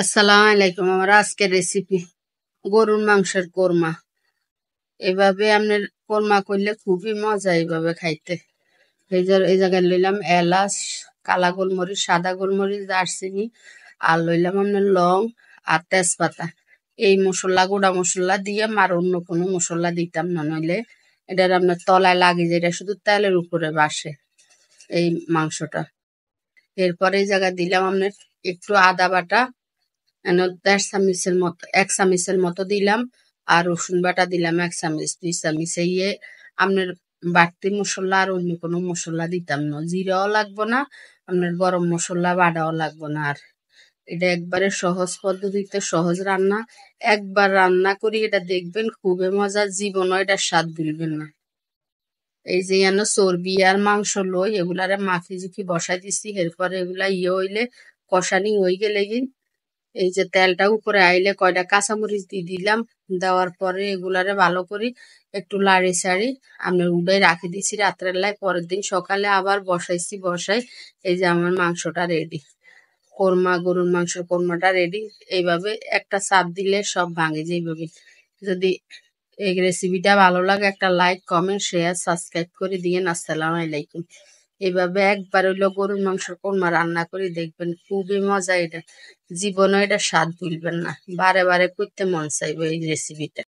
আসসালামু আলাইকুম। আমার আজকের রেসিপি গরুর মাংসের কোরমা। এভাবে আপনার কোরমা করলে খুবই মজা এইভাবে খাইতে। এই জায়গায় লইলাম এলাচ, কালা গোলমরিচ, সাদা গোলমরিচ, দারচিনি, আর লইলাম আপনার লং আর তেজপাতা। এই মশলা গুঁড়া মশলা দিয়ে আর অন্য কোনো মশলা দিতাম না, নইলে এটার আপনার তলায় লাগে যে এটা শুধু তেলের উপরে বাসে এই মাংসটা। এরপরে এই জায়গায় দিলাম আপনার একটু আদা বাটা, 1 চামচের মতো দিলাম, আর রসুন বাটা দিলাম 1 চামচ, 2 চামচ। আপনার বাড়তি মশলা আর অন্য কোনো মশলা দিতাম না, জিরাও লাগবো না, আপনার গরম মশলা বাটাও লাগবো না। আর এটা একবারে সহজ পদ্ধতিতে সহজ রান্না, একবার রান্না করি এটা দেখবেন খুবই মজা, জীবনও এটার স্বাদ ভুলবেন না। এই যে চর্বি আর মাংস লই এগুলারে মাখি জুখি বসাই দিচ্ছি। এরপরে এগুলা হইলে কষানি হয়ে গেলে এই যে তেলটা উপরে আইলে কয়টা কাঁচামরিচ দিয়ে দিলাম। দেওয়ার পরে এগুলারে ভালো করে একটু লাড়ি ছাড়ি আপনার উড়াই রাখি দিছি রাত্রেবেলায়। পরের দিন সকালে আবার বসাই। এই যে আমার মাংসটা রেডি, গরুর মাংসের কোরমাটা রেডি। এইভাবে একটা চাপ দিলে সব ভাঙে। যেভাবে যদি এই রেসিপিটা ভালো লাগে একটা লাইক, কমেন্ট, শেয়ার, সাবস্ক্রাইব করে দিয়েন। আসসালামু আলাইকুম। এইভাবে একবার হইলো গরুর মাংসের কোরমা রান্না করে দেখবেন, খুবই মজা। এটা জীবনে এটা স্বাদ ভুলবেন না, বারে বারে করতে মন চাইবে এই রেসিপিটা।